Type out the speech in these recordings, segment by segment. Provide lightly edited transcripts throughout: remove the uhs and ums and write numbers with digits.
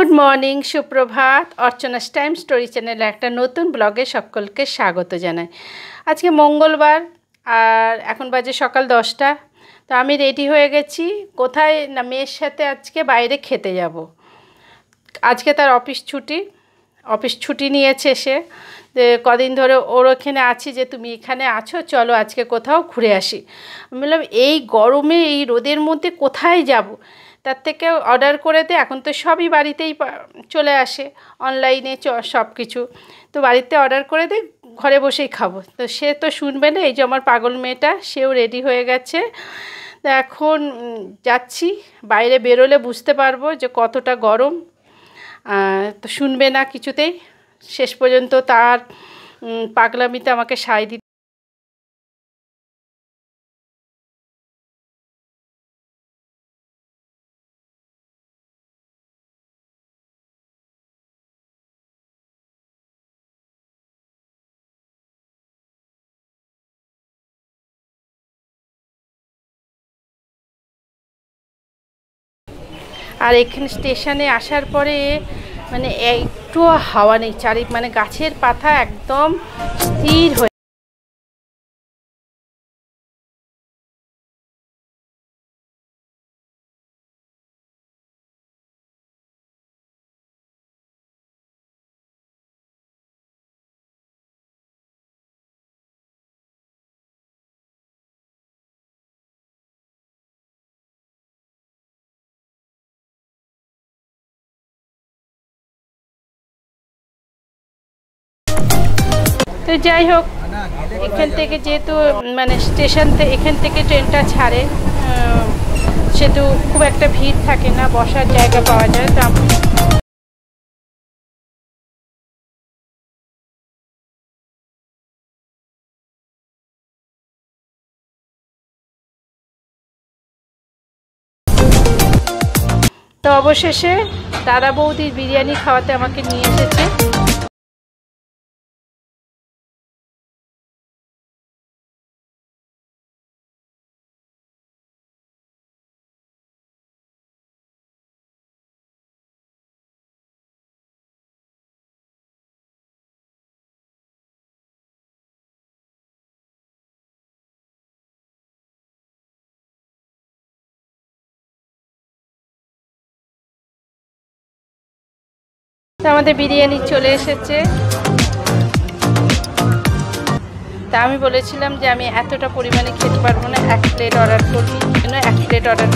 Good morning, সুপ্রভাত। অর্চনাস time story চ্যানেলে একটা নতুন ব্লগে সকলকে স্বাগত জানাই। আজকে মঙ্গলবার আর এখন বাজে সকাল 10টা। তো আমি রেডি হয়ে গেছি। কোথায় না, মেয়ের সাথে আজকে বাইরে খেতে যাব। আজকে তার অফিস ছুটি নিয়েছে সে। কদিন ধরে ওর ওখানে আছি, যে তুমি এখানে আছো, চলো আজকে কোথাও ঘুরে আসি। আমি বললাম এই গরমে এই রোদের মধ্যে কোথায় যাব, তার থেকে অর্ডার করে দে। এখন তো সবই বাড়িতেই চলে আসে, অনলাইনে সব কিছু। তো বাড়িতে অর্ডার করে দে, ঘরে বসেই খাবো। তো সে তো শুনবে না। এই যে আমার পাগল মেয়েটা, সেও রেডি হয়ে গেছে। তো এখন যাচ্ছি। বাইরে বেরোলে বুঝতে পারবো যে কতটা গরম। তো শুনবে না কিছুতেই। শেষ পর্যন্ত তার পাগলামিতে আমাকে সায় দিতে। আর এখানে স্টেশনে আসার পরে মানে একটু হাওয়া নেই, মানে গাছের পাতা একদম স্থির হয়ে। তো যাই হোক, এখান থেকে যেহেতু মানে এখান থেকে ট্রেনটা ছাড়ে, সেহেতু খুব একটা ভিড় থাকে না, বসার জায়গা পাওয়া যায়। তো অবশেষে দাদা বৌদির বিরিয়ানি খাওয়াতে আমাকে নিয়ে এসেছে। তো আমাদের বিরিয়ানি চলে এসেছে। তা আমি বলেছিলাম যে আমি এতটা পরিমাণে খেতে পারবো না, 1 প্লেট অর্ডার করবি, কেন 1 প্লেট অর্ডার।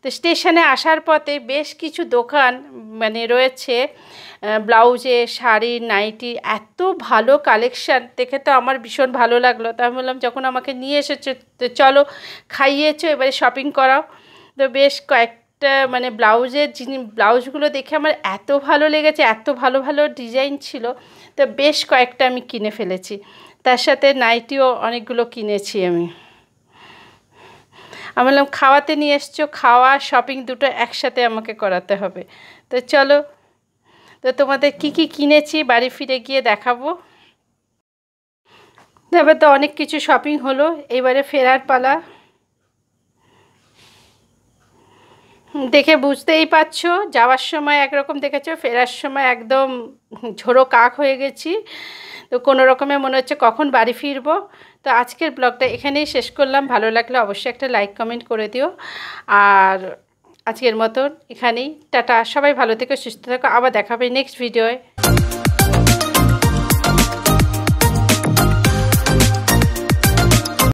তো স্টেশনে আসার পথে বেশ কিছু দোকান মানে রয়েছে, ব্লাউজে, শাড়ির, নাইটি, এত ভালো কালেকশান দেখে তো আমার ভীষণ ভালো লাগলো। তা আমি বললাম, যখন আমাকে নিয়ে এসেছো তো চলো, খাইয়েছো, এবারে শপিং করাও। তো বেশ কয়েকটা মানে ব্লাউজগুলো দেখে আমার এত ভালো লেগেছে, এত ভালো ভালো ডিজাইন ছিল। তো বেশ কয়েকটা আমি কিনে ফেলেছি। তার সাথে নাইটিও অনেকগুলো কিনেছি আমি। আমি বললাম, খাওয়াতে নিয়ে এসছো, খাওয়া শপিং দুটো একসাথে আমাকে করাতে হবে। তো চলো, তো তোমাদের কি কি কিনেছি বাড়ি ফিরে গিয়ে দেখাবো। তবে তো অনেক কিছু শপিং হলো, এবারে ফেরার পালা। দেখে বুঝতেই পারছো, যাওয়ার সময় একরকম দেখেছো, ফেরার সময় একদম ঝোড়ো কাক হয়ে গেছি। তো কোনো রকমে মনে হচ্ছে কখন বাড়ি ফিরবো। তো আজকের ব্লগটা এখানেই শেষ করলাম। ভালো লাগলে অবশ্যই একটা লাইক কমেন্ট করে দিও। আর আজকের মতন এখানেই টাটা। সবাই ভালো থেকো, সুস্থ থেকো, আবার দেখা হবে নেক্সট ভিডিওয়।